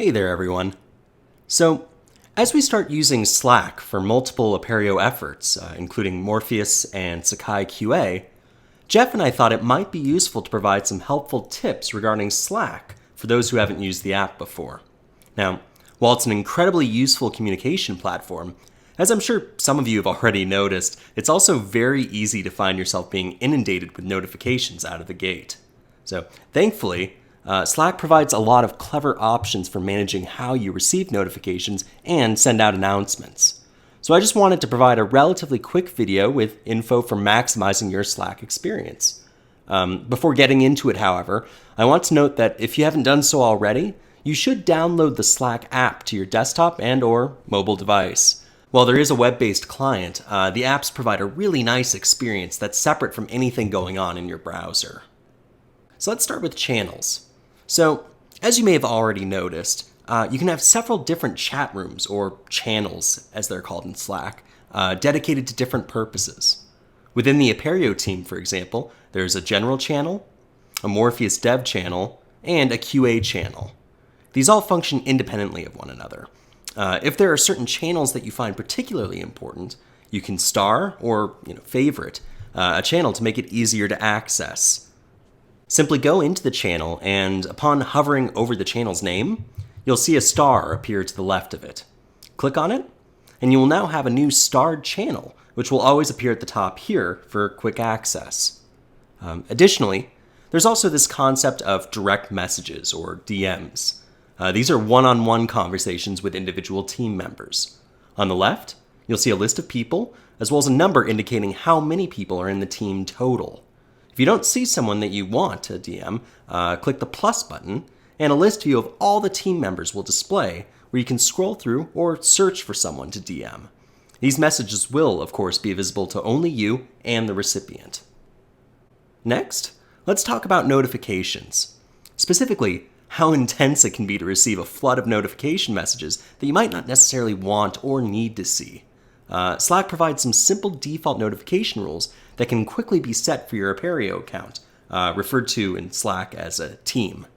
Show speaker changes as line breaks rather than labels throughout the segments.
Hey there, everyone. So, as we start using Slack for multiple Apereo efforts, including Morpheus and Sakai QA, Jeff and I thought it might be useful to provide some helpful tips regarding Slack for those who haven't used the app before. Now, while it's an incredibly useful communication platform, as I'm sure some of you have already noticed, it's also very easy to find yourself being inundated with notifications out of the gate. So, thankfully, Slack provides a lot of clever options for managing how you receive notifications and send out announcements. So I just wanted to provide a relatively quick video with info for maximizing your Slack experience. Before getting into it, however, I want to note that if you haven't done so already, you should download the Slack app to your desktop and/or mobile device. While there is a web-based client, the apps provide a really nice experience that's separate from anything going on in your browser. So let's start with channels. So, as you may have already noticed, you can have several different chat rooms, or channels as they're called in Slack, dedicated to different purposes. Within the Apereo team, for example, there's a general channel, a Morpheus dev channel, and a QA channel. These all function independently of one another. If there are certain channels that you find particularly important, you can star or favorite a channel to make it easier to access. Simply go into the channel, and upon hovering over the channel's name, you'll see a star appear to the left of it. Click on it, and you will now have a new starred channel, which will always appear at the top here for quick access. Additionally, there's also this concept of direct messages, or DMs. These are one-on-one conversations with individual team members. On the left, you'll see a list of people, as well as a number indicating how many people are in the team total. If you don't see someone that you want to DM, click the plus button, and a list view of all the team members will display, where you can scroll through or search for someone to DM. These messages will, of course, be visible to only you and the recipient. Next, let's talk about notifications. Specifically, how intense it can be to receive a flood of notification messages that you might not necessarily want or need to see. Slack provides some simple default notification rules that can quickly be set for your Apereo account, referred to in Slack as a team.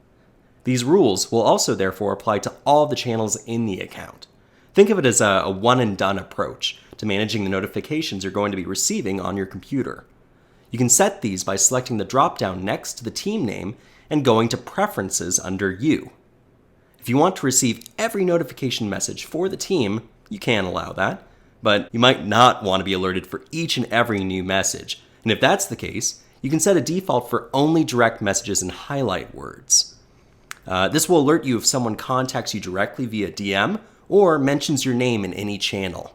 These rules will also therefore apply to all the channels in the account. Think of it as a one-and-done approach to managing the notifications you're going to be receiving on your computer. You can set these by selecting the drop-down next to the team name and going to Preferences under You. If you want to receive every notification message for the team, you can allow that, but you might not want to be alerted for each and every new message. And if that's the case, you can set a default for only direct messages and highlight words. This will alert you if someone contacts you directly via DM or mentions your name in any channel.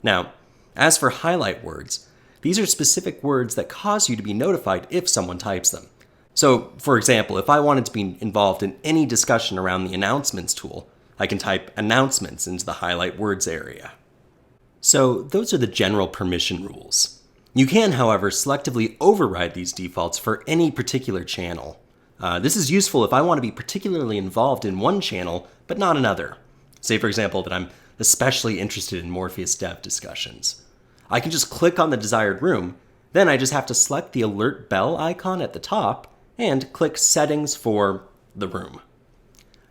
Now, as for highlight words, these are specific words that cause you to be notified if someone types them. So, for example, if I wanted to be involved in any discussion around the announcements tool, I can type announcements into the highlight words area. So those are the general permission rules. You can, however, selectively override these defaults for any particular channel. This is useful if I want to be particularly involved in one channel, but not another. Say, for example, that I'm especially interested in Morpheus dev discussions. I can just click on the desired room, then I just have to select the alert bell icon at the top and click Settings for the room.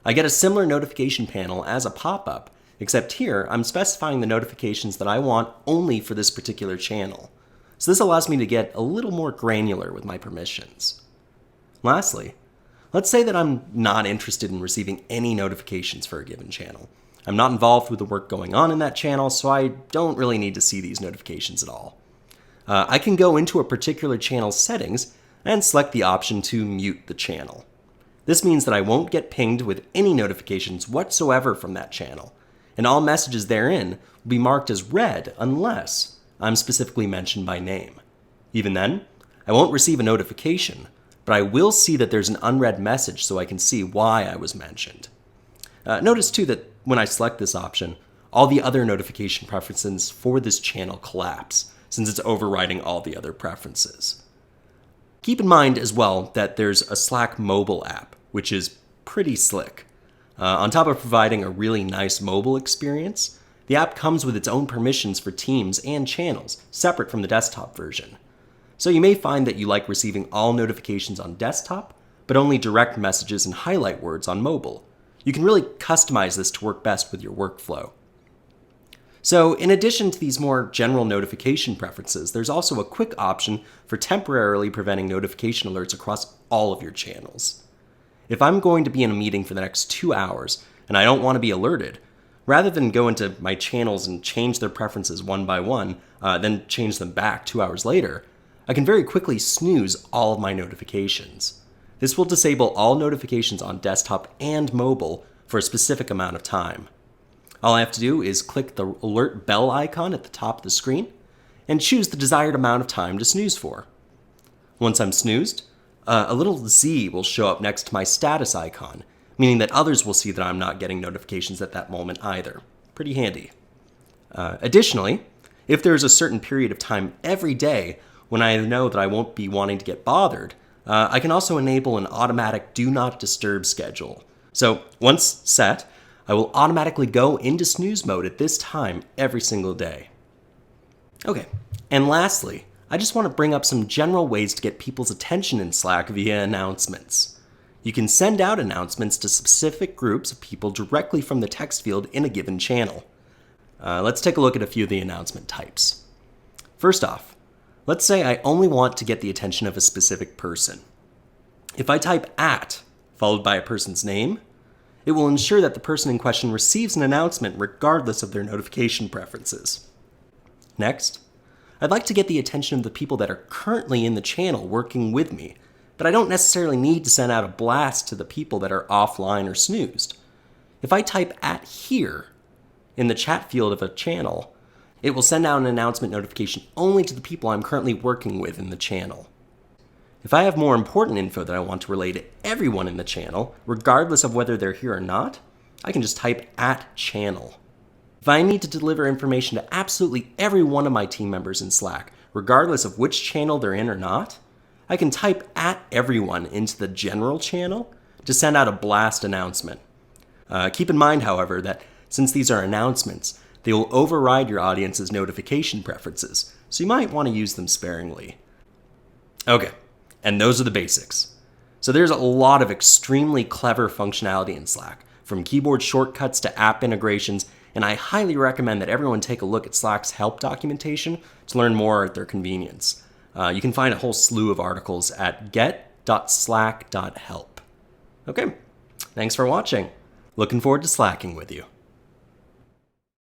I get a similar notification panel as a pop-up, except here, I'm specifying the notifications that I want only for this particular channel. So this allows me to get a little more granular with my permissions. Lastly, let's say that I'm not interested in receiving any notifications for a given channel. I'm not involved with the work going on in that channel, so I don't really need to see these notifications at all. I can go into a particular channel's settings and select the option to mute the channel. This means that I won't get pinged with any notifications whatsoever from that channel, and all messages therein will be marked as read unless I'm specifically mentioned by name. Even then, I won't receive a notification, but I will see that there's an unread message so I can see why I was mentioned. Notice too that when I select this option, all the other notification preferences for this channel collapse, since it's overriding all the other preferences. Keep in mind as well that there's a Slack mobile app, which is pretty slick. On top of providing a really nice mobile experience, the app comes with its own permissions for teams and channels, separate from the desktop version. So you may find that you like receiving all notifications on desktop, but only direct messages and highlight words on mobile. You can really customize this to work best with your workflow. So in addition to these more general notification preferences, there's also a quick option for temporarily preventing notification alerts across all of your channels. If I'm going to be in a meeting for the next 2 hours and I don't want to be alerted, rather than go into my channels and change their preferences one by one, then change them back 2 hours later, I can very quickly snooze all of my notifications. This will disable all notifications on desktop and mobile for a specific amount of time. All I have to do is click the alert bell icon at the top of the screen and choose the desired amount of time to snooze for. Once I'm snoozed, a little Z will show up next to my status icon, meaning that others will see that I'm not getting notifications at that moment either. Pretty handy. Additionally, if there's a certain period of time every day when I know that I won't be wanting to get bothered, I can also enable an automatic do not disturb schedule. So once set, I will automatically go into snooze mode at this time every single day. Okay, and lastly, I just want to bring up some general ways to get people's attention in Slack via announcements. You can send out announcements to specific groups of people directly from the text field in a given channel. Let's take a look at a few of the announcement types. First off, let's say I only want to get the attention of a specific person. If I type @ followed by a person's name, it will ensure that the person in question receives an announcement regardless of their notification preferences. Next, I'd like to get the attention of the people that are currently in the channel working with me, but I don't necessarily need to send out a blast to the people that are offline or snoozed. If I type @ here in the chat field of a channel, it will send out an announcement notification only to the people I'm currently working with in the channel. If I have more important info that I want to relay to everyone in the channel, regardless of whether they're here or not, I can just type @channel. If I need to deliver information to absolutely every one of my team members in Slack, regardless of which channel they're in or not, I can type @everyone into the general channel to send out a blast announcement. Keep in mind, however, that since these are announcements, they will override your audience's notification preferences, so you might want to use them sparingly. Okay, and those are the basics. So there's a lot of extremely clever functionality in Slack, from keyboard shortcuts to app integrations, and I highly recommend that everyone take a look at Slack's help documentation to learn more at their convenience. You can find a whole slew of articles at get.slack.help. Okay, thanks for watching. Looking forward to slacking with you.